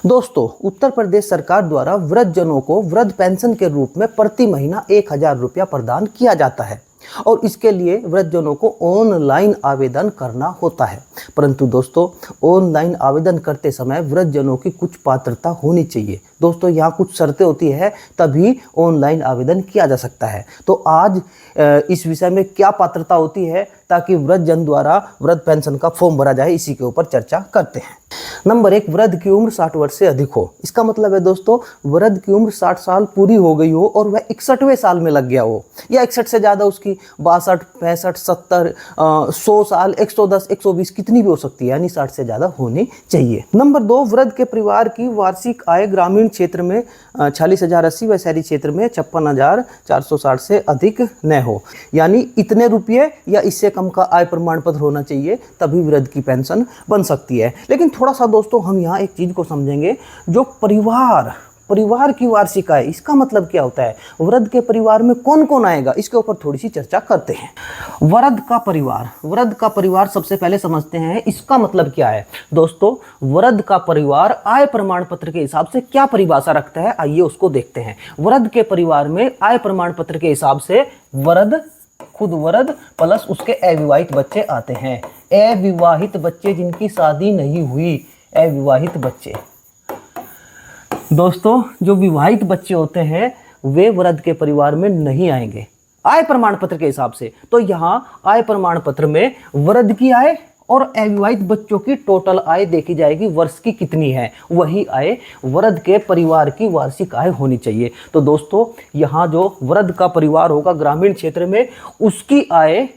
दोस्तों, उत्तर प्रदेश सरकार द्वारा वृद्धजनों को वृद्ध पेंशन के रूप में प्रति महीना 1,000 रुपया प्रदान किया जाता है और इसके लिए वृद्धजनों को ऑनलाइन आवेदन करना होता है। परंतु दोस्तों, ऑनलाइन आवेदन करते समय वृद्धजनों की कुछ पात्रता होनी चाहिए। दोस्तों, यहाँ कुछ शर्तें होती है तभी ऑनलाइन आवेदन किया जा सकता है। तो आज इस विषय में क्या पात्रता होती है ताकि वृद्धजन द्वारा वृद्ध पेंशन का फॉर्म भरा जाए, इसी के ऊपर चर्चा करते हैं। नंबर 1, वृद्ध की उम्र 60 वर्ष से अधिक हो। इसका मतलब है दोस्तों, वृद्ध की उम्र 60 साल पूरी हो गई हो और वह 61वें साल में लग गया हो, या 61 से ज़्यादा उसकी 62, 65, 70, 100 साल, 110, 120 कितनी भी हो सकती है, यानी 60 से ज़्यादा होनी चाहिए। नंबर 2, वृद्ध के परिवार की वार्षिक आय ग्रामीण क्षेत्र में 46,080 व शहरी क्षेत्र में 56,460 से अधिक न हो, यानी इतने रुपये या इससे कम का आय प्रमाण पत्र होना चाहिए, तभी वृद्ध की पेंशन बन सकती है। लेकिन थोड़ा सा दोस्तों हम यहाँ एक चीज़ को समझेंगे, जो परिवार की वार्षिक आय, इसका मतलब क्या होता है, वृद्ध के परिवार में कौन कौन आएगा, इसके ऊपर थोड़ी सी चर्चा करते हैं। वृद्ध का परिवार सबसे पहले समझते हैं इसका मतलब क्या है। दोस्तों, वृद्ध का परिवार आय प्रमाण पत्र के हिसाब से क्या परिभाषा रखता है, आइए उसको देखते हैं। वृद्ध के परिवार में आय प्रमाण पत्र के हिसाब से खुद वृद्ध प्लस उसके अविवाहित बच्चे आते हैं। अविवाहित बच्चे जिनकी शादी नहीं हुई, अविवाहित बच्चे। दोस्तों, जो विवाहित बच्चे होते हैं वे वृद्ध के परिवार में नहीं आएंगे आय प्रमाण पत्र के हिसाब से। तो यहाँ आय प्रमाण पत्र में वृद्ध की आय और अविवाहित बच्चों की टोटल आय देखी जाएगी, वर्ष की कितनी है, वही आय वृद्ध के परिवार की वार्षिक आय होनी चाहिए। तो दोस्तों, यहाँ जो वृद्ध का परिवार होगा ग्रामीण क्षेत्र में, उसकी आय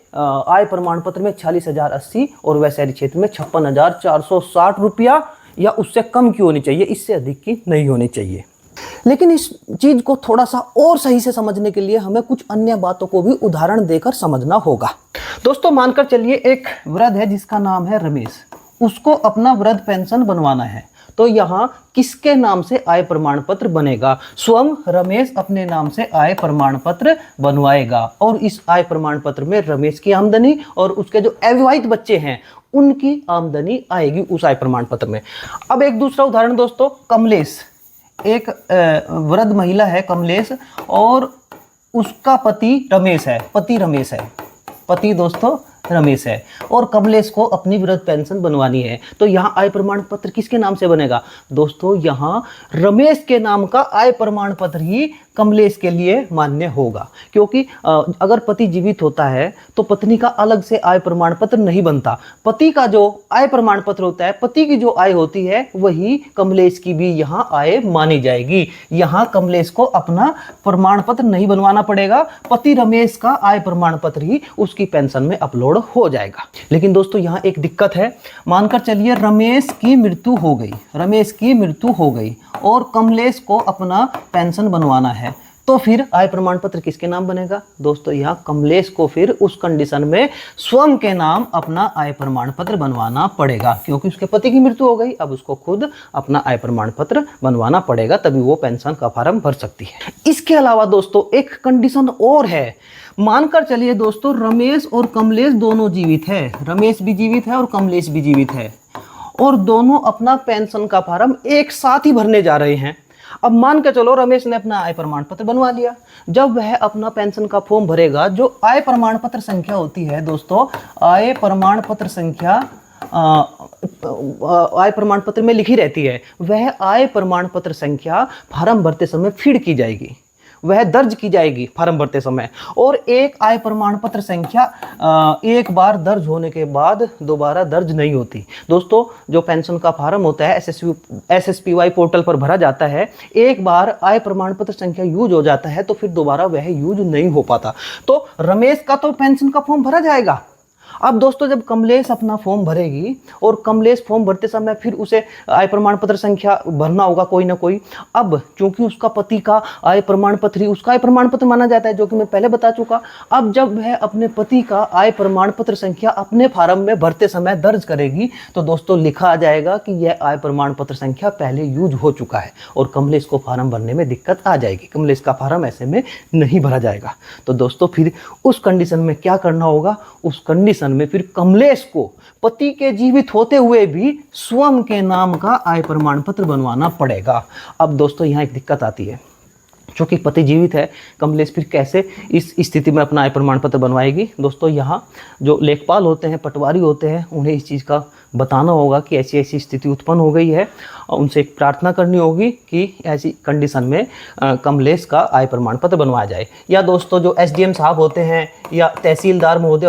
प्रमाण पत्र में 46,080 और वह शहरी क्षेत्र में 56,460 रुपया या उससे कम की होनी चाहिए, इससे अधिक की नहीं होनी चाहिए। लेकिन इस चीज को थोड़ा सा और सही से समझने के लिए हमें कुछ अन्य बातों को भी उदाहरण देकर समझना होगा। दोस्तों, मानकर चलिए एक वृद्ध है जिसका नाम है रमेश, उसको अपना वृद्ध पेंशन बनवाना है। तो यहाँ किसके नाम से आय प्रमाण पत्र बनेगा? स्वयं रमेश अपने नाम से आय प्रमाण पत्र बनवाएगा और इस आय प्रमाण पत्र में रमेश की आमदनी और उसके जो अविवाहित बच्चे हैं उनकी आमदनी आएगी उस आय प्रमाण पत्र में। अब एक दूसरा उदाहरण दोस्तों, कमलेश, एक वृद्ध महिला है कमलेश और उसका पति रमेश है, पति दोस्तों रमेश है और कमलेश को अपनी वृद्ध पेंशन बनवानी है। तो यहाँ आय प्रमाण पत्र किसके नाम से बनेगा? दोस्तों, यहाँ रमेश के नाम का आय प्रमाण पत्र ही कमलेश के लिए मान्य होगा, क्योंकि अगर पति जीवित होता है तो पत्नी का अलग से आय प्रमाण पत्र नहीं बनता। पति का जो आय प्रमाण पत्र होता है, पति की जो आय होती है, वही कमलेश की भी यहाँ आय मानी जाएगी। यहाँ कमलेश को अपना प्रमाण पत्र नहीं बनवाना पड़ेगा, पति रमेश का आय प्रमाण पत्र ही उसकी पेंशन में अपलोड हो जाएगा। लेकिन दोस्तों, यहाँ एक दिक्कत है। मानकर चलिए रमेश की मृत्यु हो गई और कमलेश को अपना पेंशन बनवाना है, तो फिर आय प्रमाण पत्र किसके नाम बनेगा? दोस्तों, यहाँ कमलेश को फिर उस कंडीशन में स्वयं के नाम अपना आय प्रमाण पत्र बनवाना पड़ेगा, क्योंकि उसके पति की मृत्यु हो गई, अब उसको खुद अपना आय प्रमाण पत्र बनवाना पड़ेगा, तभी वो पेंशन का फॉर्म भर सकती है। इसके अलावा दोस्तों एक कंडीशन और है। मानकर चलिए दोस्तों रमेश और कमलेश दोनों जीवित है, रमेश भी जीवित है और कमलेश भी जीवित है और दोनों अपना पेंशन का फॉर्म एक साथ ही भरने जा रहे हैं। अब मान के चलो रमेश ने अपना आय प्रमाण पत्र बनवा लिया। जब वह अपना पेंशन का फॉर्म भरेगा, जो आय प्रमाण पत्र संख्या होती है दोस्तों, आय प्रमाण पत्र संख्या आय प्रमाण पत्र में लिखी रहती है, वह आय प्रमाण पत्र संख्या फॉर्म भरते समय फीड की जाएगी, वह दर्ज की जाएगी फॉर्म भरते समय। और एक आय प्रमाण पत्र संख्या एक बार दर्ज होने के बाद दोबारा दर्ज नहीं होती। दोस्तों, जो पेंशन का फॉर्म होता है SSPY पोर्टल पर भरा जाता है, एक बार आय प्रमाण पत्र संख्या यूज हो जाता है तो फिर दोबारा वह यूज नहीं हो पाता। तो रमेश का तो पेंशन का फॉर्म भरा जाएगा। अब दोस्तों, जब कमलेश अपना फॉर्म भरेगी और कमलेश फॉर्म भरते समय फिर उसे आय प्रमाण पत्र संख्या भरना होगा कोई ना कोई। अब चूंकि उसका पति का आय प्रमाण पत्र ही उसका आय प्रमाण पत्र माना जाता है, जो कि मैं पहले बता चुका। अब जब वह अपने पति का आय प्रमाण पत्र संख्या अपने फॉर्म में भरते समय दर्ज करेगी तो दोस्तों लिखा आ जाएगा कि यह आय प्रमाण पत्र संख्या पहले यूज हो चुका है और कमलेश को फॉर्म भरने में दिक्कत आ जाएगी, कमलेश का फॉर्म ऐसे में नहीं भरा जाएगा। तो दोस्तों फिर उस कंडीशन में क्या करना होगा? उस कंडीशन कंडीशन में फिर कमलेश को पति के जीवित होते हुए भी स्वयं के नाम का आय प्रमाण पत्र बनवाना पड़ेगा। अब दोस्तों यहाँ एक दिक्कत आती है, क्योंकि पति जीवित है, कमलेश फिर कैसे इस स्थिति में अपना आय प्रमाण पत्र बनवाएगी। दोस्तों यहाँ जो लेखपाल होते हैं, पटवारी होते हैं, उन्हें इस चीज़ का बताना होगा कि ऐसी ऐसी स्थिति उत्पन्न हो गई है और उनसे एक प्रार्थना करनी होगी कि ऐसी कंडीशन में कमलेश का आय प्रमाण पत्र बनवाया जाए। या दोस्तों जो एसडीएम साहब होते हैं या तहसीलदार महोदय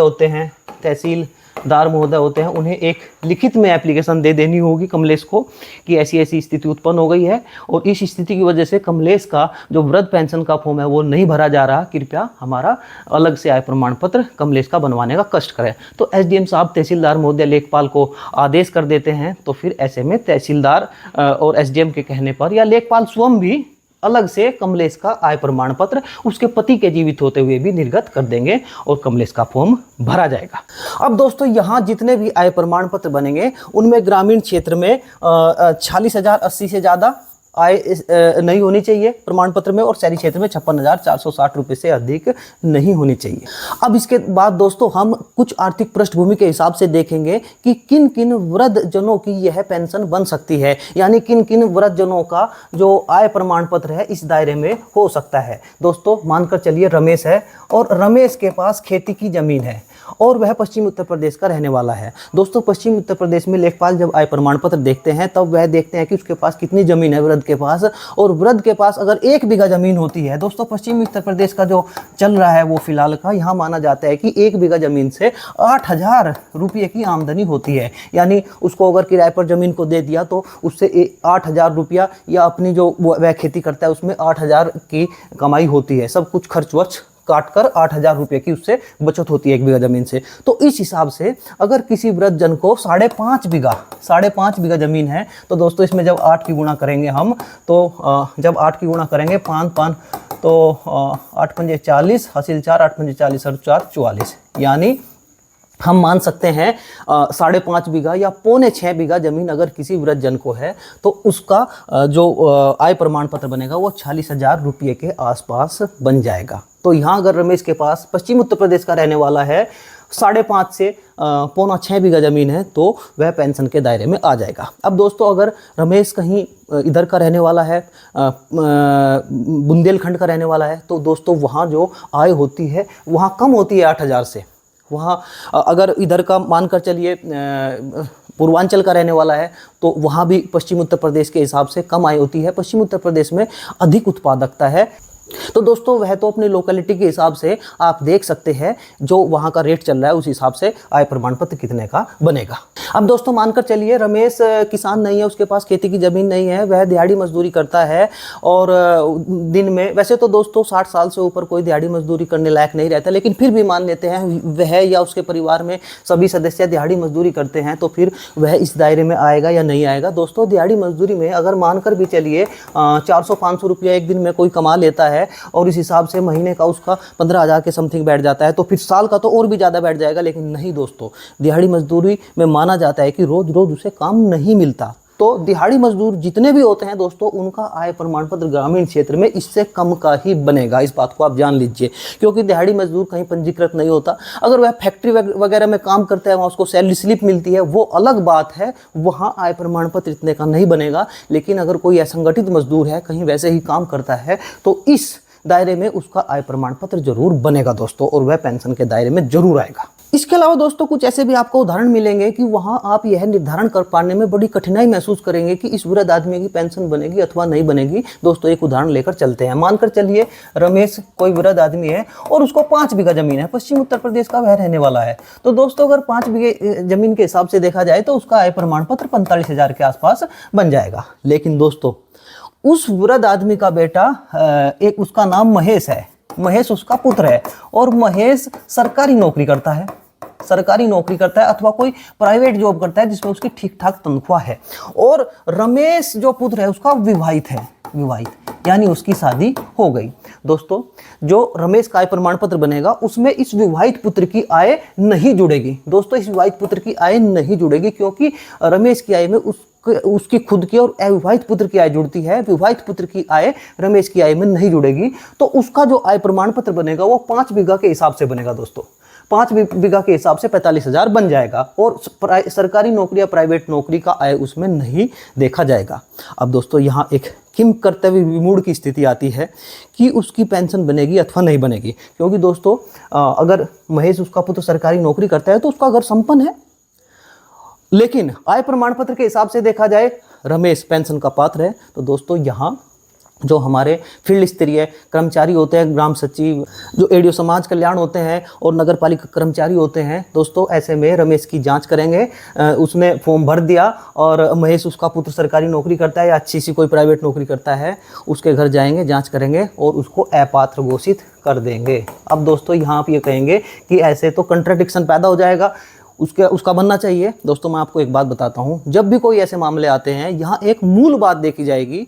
होते हैं, उन्हें एक लिखित में एप्लीकेशन दे देनी होगी कमलेश को कि ऐसी ऐसी स्थिति उत्पन्न हो गई है और इस स्थिति की वजह से कमलेश का जो वृद्ध पेंशन का फॉर्म है वो नहीं भरा जा रहा, कृपया हमारा अलग से आय प्रमाण पत्र कमलेश का बनवाने का कष्ट करें। तो एसडीएम साहब तहसीलदार महोदय लेखपाल को आदेश कर देते हैं। तो फिर ऐसे में तहसीलदार और एसडीएम के कहने पर या लेखपाल स्वयं भी अलग से कमलेश का आय प्रमाण पत्र उसके पति के जीवित होते हुए भी निर्गत कर देंगे और कमलेश का फॉर्म भरा जाएगा। अब दोस्तों यहाँ जितने भी आय प्रमाण पत्र बनेंगे उनमें ग्रामीण क्षेत्र में 46,080 से ज़्यादा आय नहीं होनी चाहिए प्रमाण पत्र में और शहरी क्षेत्र में 56,460 रुपये से अधिक नहीं होनी चाहिए। अब इसके बाद दोस्तों हम कुछ आर्थिक पृष्ठभूमि के हिसाब से देखेंगे कि किन किन वृद्ध जनों की यह पेंशन बन सकती है, यानी किन किन वृद्ध जनों का जो आय प्रमाण पत्र है इस दायरे में हो सकता है। दोस्तों मानकर चलिए रमेश है और रमेश के पास खेती की ज़मीन है और वह पश्चिमी उत्तर प्रदेश का रहने वाला है। दोस्तों पश्चिमी उत्तर प्रदेश में लेखपाल जब आय प्रमाण पत्र देखते हैं तब वह देखते हैं कि उसके पास कितनी ज़मीन है वृद्ध के पास, और वृद्ध के पास अगर 1 बीघा ज़मीन होती है, दोस्तों पश्चिमी उत्तर प्रदेश का जो चल रहा है वो फिलहाल का यहाँ माना जाता है कि 1 बीघा ज़मीन से 8,000 रुपये की आमदनी होती है। यानी उसको अगर किराए पर ज़मीन को दे दिया तो उससे 8,000 रुपया या अपनी जो वह खेती करता है उसमें 8,000 की कमाई होती है, सब कुछ खर्च वर्च काट कर 8,000 रुपये की उससे बचत होती है 1 बीघा ज़मीन से। तो इस हिसाब से अगर किसी वृद्ध जन को 5.5 बीघा ज़मीन है तो दोस्तों इसमें जब 8 की गुणा करेंगे हम तो जब 8 की गुणा करेंगे 5 तो 8 पंजे 40, हासिल 4, 8 पंजे 40 और 4 44, यानी हम मान सकते हैं 5.5 बीघा या 5.25 बीघा ज़मीन अगर किसी वृद्ध जन को है तो उसका जो आय प्रमाण पत्र बनेगा वो 40,000 रुपये के आसपास बन जाएगा। तो यहाँ अगर रमेश के पास पश्चिम उत्तर प्रदेश का रहने वाला है 5.5 से 5.25 बीघा ज़मीन है तो वह पेंशन के दायरे में आ जाएगा। अब दोस्तों अगर रमेश कहीं इधर का रहने वाला है, बुंदेलखंड का रहने वाला है, तो दोस्तों वहाँ जो आय होती है वहाँ कम होती है 8,000 से। वहाँ अगर इधर का मानकर चलिए पूर्वांचल का रहने वाला है तो वहाँ भी पश्चिम उत्तर प्रदेश के हिसाब से कम आय होती है। पश्चिम उत्तर प्रदेश में अधिक उत्पादकता है। तो दोस्तों वह तो अपनी लोकेलिटी के हिसाब से आप देख सकते हैं जो वहाँ का रेट चल रहा है उस हिसाब से आय प्रमाण पत्र कितने का बनेगा। अब दोस्तों मानकर चलिए रमेश किसान नहीं है, उसके पास खेती की ज़मीन नहीं है, वह दिहाड़ी मजदूरी करता है और दिन में, वैसे तो दोस्तों 60 साल से ऊपर कोई दिहाड़ी मजदूरी करने लायक नहीं रहता, लेकिन फिर भी मान लेते हैं वह या उसके परिवार में सभी सदस्य दिहाड़ी मजदूरी करते हैं तो फिर वह इस दायरे में आएगा या नहीं आएगा। दोस्तों दिहाड़ी मजदूरी में अगर मानकर भी चलिए 400-500 रुपया एक दिन में कोई कमा लेता है और इस हिसाब से महीने का उसका 15,000 के समथिंग बैठ जाता है तो फिर साल का तो और भी ज़्यादा बैठ जाएगा। लेकिन नहीं दोस्तों, दिहाड़ी मजदूरी में माना जाता है कि रोज़ रोज़ उसे काम नहीं मिलता। तो दिहाड़ी मजदूर जितने भी होते हैं दोस्तों उनका आय प्रमाण पत्र ग्रामीण क्षेत्र में इससे कम का ही बनेगा, इस बात को आप जान लीजिए। क्योंकि दिहाड़ी मजदूर कहीं पंजीकृत नहीं होता, अगर वह फैक्ट्री वगैरह में काम करता है वहाँ उसको सैलरी स्लिप मिलती है, वो अलग बात है, वहाँ आय प्रमाण पत्र इतने का नहीं बनेगा। लेकिन अगर कोई असंगठित मजदूर है, कहीं वैसे ही काम करता है तो इस दायरे में उसका आय प्रमाण पत्र जरूर बनेगा दोस्तों और वह पेंशन के दायरे में जरूर आएगा। इसके अलावा दोस्तों कुछ ऐसे भी आपको उदाहरण मिलेंगे कि वहाँ आप यह निर्धारण कर पाने में बड़ी कठिनाई महसूस करेंगे कि इस वृद्ध आदमी की पेंशन बनेगी अथवा नहीं बनेगी। दोस्तों एक उदाहरण लेकर चलते हैं। मानकर चलिए रमेश कोई वृद्ध आदमी है और उसको 5 बीघा जमीन है, पश्चिम उत्तर प्रदेश का वह रहने वाला है। तो दोस्तों अगर 5 बीघे जमीन के हिसाब से देखा जाए तो उसका आय प्रमाण पत्र 45,000 के आसपास बन जाएगा। लेकिन दोस्तों उस वृद्ध आदमी का बेटा एक, उसका नाम महेश है, महेश उसका पुत्र है और महेश सरकारी नौकरी करता है अथवा कोई प्राइवेट जॉब करता है जिसमें उसकी ठीक ठाक तनख्वाह है। और रमेश जो पुत्र है उसका विवाहित है, यानी उसकी शादी हो गई। दोस्तों जो रमेश का आय प्रमाण पत्र बनेगा उसमें इस विवाहित पुत्र की आय नहीं जुड़ेगी। दोस्तों इस विवाहित पुत्र की आय नहीं जुड़ेगी क्योंकि रमेश की आय में उसकी खुद की और अविवाहित पुत्र की आय जुड़ती है। विवाहित पुत्र की आय रमेश की आय में नहीं जुड़ेगी। तो उसका जो आय प्रमाण पत्र बनेगा वो 5 बीघा के हिसाब से बनेगा। दोस्तों 5 बीघा के हिसाब से 45,000 बन जाएगा और सरकारी नौकरी या प्राइवेट नौकरी का आय उसमें नहीं देखा जाएगा। अब दोस्तों यहाँ एक किम कर्तव्य विमूढ़ की स्थिति आती है कि उसकी पेंशन बनेगी अथवा नहीं बनेगी, क्योंकि दोस्तों अगर महेश उसका पुत्र सरकारी नौकरी करता है तो उसका घर संपन्न है, लेकिन आय प्रमाण पत्र के हिसाब से देखा जाए रमेश पेंशन का पात्र है। तो दोस्तों यहाँ जो हमारे फील्ड स्तरीय कर्मचारी होते हैं, ग्राम सचिव, जो एडीओ समाज कल्याण होते हैं और नगर पालिका कर्मचारी होते हैं, दोस्तों ऐसे में रमेश की जांच करेंगे। उसने फॉर्म भर दिया और महेश उसका पुत्र सरकारी नौकरी करता है या अच्छी सी कोई प्राइवेट नौकरी करता है, उसके घर जाएंगे, जांच करेंगे और उसको अपात्र घोषित कर देंगे। अब दोस्तों यहाँ आप ये कहेंगे कि ऐसे तो कंट्राडिक्शन पैदा हो जाएगा, उसका बनना चाहिए। दोस्तों मैं आपको एक बात बताता हूँ, जब भी कोई ऐसे मामले आते हैं यहाँ एक मूल बात देखी जाएगी,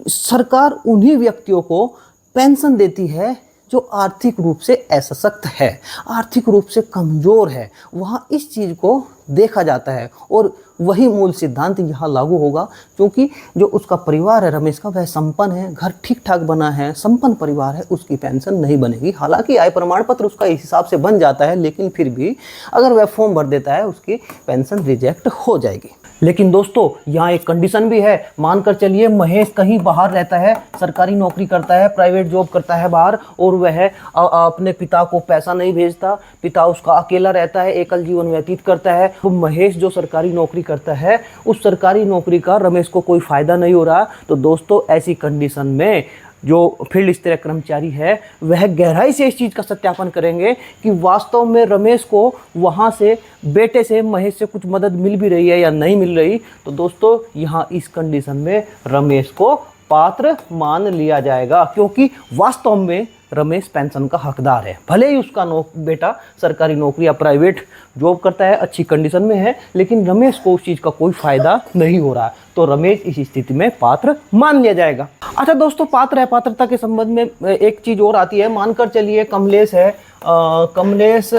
सरकार उन्हीं व्यक्तियों को पेंशन देती है जो आर्थिक रूप से असशक्त है, आर्थिक रूप से कमज़ोर है, वहाँ इस चीज़ को देखा जाता है और वही मूल सिद्धांत यहाँ लागू होगा, क्योंकि जो उसका परिवार है रमेश का वह संपन्न है, घर ठीक ठाक बना है, संपन्न परिवार है, उसकी पेंशन नहीं बनेगी। हालांकि आय प्रमाण पत्र उसका इस हिसाब से बन जाता है, लेकिन फिर भी अगर वह फॉर्म भर देता है उसकी पेंशन रिजेक्ट हो जाएगी। लेकिन दोस्तों यहाँ एक कंडीशन भी है, मानकर चलिए महेश कहीं बाहर रहता है, सरकारी नौकरी करता है, प्राइवेट जॉब करता है बाहर, और वह अपने पिता को पैसा नहीं भेजता, पिता उसका अकेला रहता है, एकल जीवन व्यतीत करता है। तो महेश जो सरकारी नौकरी करता है उस सरकारी नौकरी का रमेश को कोई फायदा नहीं हो रहा। तो दोस्तों ऐसी कंडीशन में जो फील्ड स्तरीय कर्मचारी है वह गहराई से इस चीज़ का सत्यापन करेंगे कि वास्तव में रमेश को वहाँ से बेटे से महेश से कुछ मदद मिल भी रही है या नहीं मिल रही। तो दोस्तों यहाँ इस कंडीशन में रमेश को पात्र मान लिया जाएगा, क्योंकि वास्तव में रमेश पेंशन का हकदार है। भले ही उसका बेटा सरकारी नौकरी या प्राइवेट जॉब करता है, अच्छी कंडीशन में है, लेकिन रमेश को उस चीज़ का कोई फायदा नहीं हो रहा है, तो रमेश इस स्थिति में पात्र मान लिया जाएगा। अच्छा दोस्तों, पात्र है पात्रता के संबंध में एक चीज़ और आती है। मानकर चलिए कमलेश है, कमलेश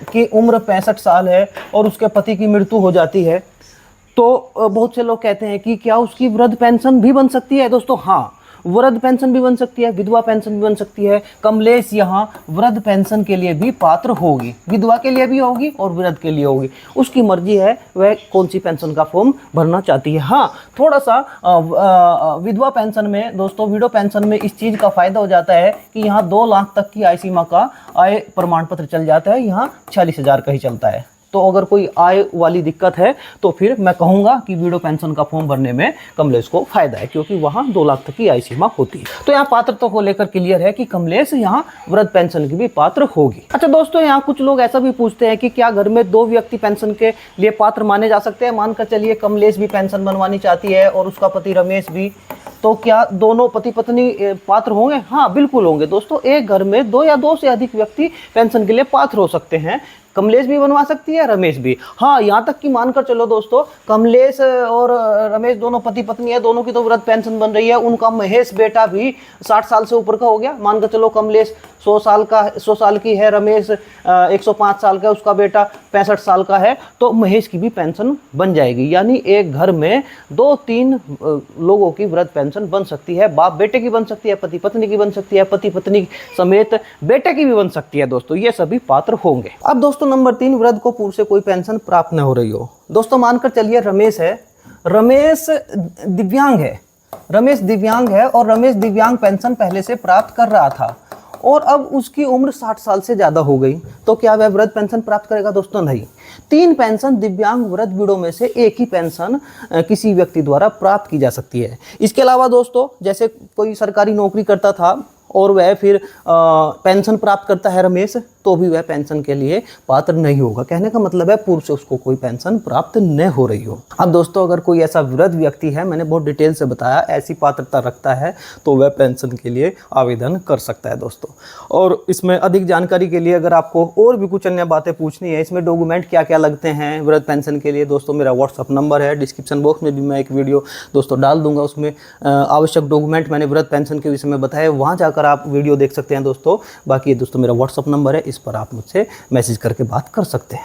की उम्र 65 साल है और उसके पति की मृत्यु हो जाती है, तो बहुत से लोग कहते हैं कि क्या उसकी वृद्ध पेंशन भी बन सकती है। दोस्तों हाँ, वृद्ध पेंशन भी बन सकती है, विधवा पेंशन भी बन सकती है। कमलेश यहाँ वृद्ध पेंशन के लिए भी पात्र होगी, विधवा के लिए भी होगी और वृद्ध के लिए होगी, उसकी मर्जी है वह कौन सी पेंशन का फॉर्म भरना चाहती है। हाँ, थोड़ा सा विधवा पेंशन में दोस्तों, विडो पेंशन में इस चीज़ का फायदा हो जाता है कि यहाँ 2 लाख तक की आय सीमा का आय प्रमाण पत्र चल जाता है, यहाँ 46,000 का ही चलता है। तो अगर कोई आय वाली दिक्कत है तो फिर मैं कहूँगा कि विडो पेंशन का फॉर्म भरने में कमलेश को फायदा है, क्योंकि वहाँ 2 लाख तक की आय सीमा होती है। तो यहाँ पात्रता को लेकर क्लियर है कि कमलेश यहाँ वृद्ध पेंशन की भी पात्र होगी। अच्छा दोस्तों, यहाँ कुछ लोग ऐसा भी पूछते हैं कि क्या घर में 2 व्यक्ति पेंशन के लिए पात्र माने जा सकते हैं। मानकर चलिए कमलेश भी पेंशन बनवानी चाहती है और उसका पति रमेश भी, तो क्या दोनों पति पत्नी पात्र होंगे? हाँ बिल्कुल होंगे दोस्तों। एक घर में 2 या 2 से अधिक व्यक्ति पेंशन के लिए पात्र हो सकते हैं, कमलेश भी बनवा सकती है, रमेश भी। हाँ, यहाँ तक कि मानकर चलो दोस्तों, कमलेश और रमेश दोनों पति पत्नी है, दोनों की तो वृद्ध पेंशन बन रही है, उनका महेश बेटा भी 60 साल से ऊपर का हो गया। मानकर चलो कमलेश 100 साल की है, रमेश 105 साल का, उसका बेटा 65 साल का है, तो महेश की भी पेंशन बन जाएगी। यानी एक घर में 2-3 लोगों की वृद्ध पेंशन बन सकती है। बाप बेटे की बन सकती है, पति पत्नी की बन सकती है, पति पत्नी समेत बेटे की भी बन सकती है। दोस्तों ये सभी पात्र होंगे। अब दोस्तों नंबर 3, वृद्ध को पूर्व से कोई पेंशन प्राप्त न हो रही हो। दोस्तों मानकर चलिए रमेश है, रमेश दिव्यांग है, रमेश दिव्यांग है और रमेश दिव्यांग पेंशन पहले से प्राप्त कर रहा था और अब उसकी उम्र 60 साल से ज़्यादा हो गई, तो क्या वह वृद्ध पेंशन प्राप्त करेगा? दोस्तों नहीं। 3 पेंशन दिव्यांग वृद्ध विडो में से एक ही पेंशन किसी व्यक्ति द्वारा प्राप्त की जा सकती है। इसके अलावा दोस्तों, जैसे कोई सरकारी नौकरी करता था और वह फिर पेंशन प्राप्त करता है रमेश, तो भी वह पेंशन के लिए पात्र नहीं होगा। कहने का मतलब है पूर्व से उसको कोई पेंशन प्राप्त न हो रही हो। अब दोस्तों अगर कोई ऐसा वृद्ध व्यक्ति है, मैंने बहुत डिटेल से बताया, ऐसी पात्रता रखता है तो वह पेंशन के लिए आवेदन कर सकता है दोस्तों। और इसमें अधिक जानकारी के लिए अगर आपको और भी कुछ अन्य बातें पूछनी है, इसमें डॉक्यूमेंट क्या क्या लगते हैं वृद्ध पेंशन के लिए, दोस्तों मेरा व्हाट्सअप नंबर है, डिस्क्रिप्शन बॉक्स में भी मैं एक वीडियो दोस्तों डाल दूंगा, उसमें आवश्यक डॉक्यूमेंट मैंने वृद्ध पेंशन के विषय में बताया, वहाँ जाकर आप वीडियो देख सकते हैं दोस्तों। बाकी दोस्तों मेरा व्हाट्सअप नंबर है, इस पर आप मुझसे मैसेज करके बात कर सकते हैं।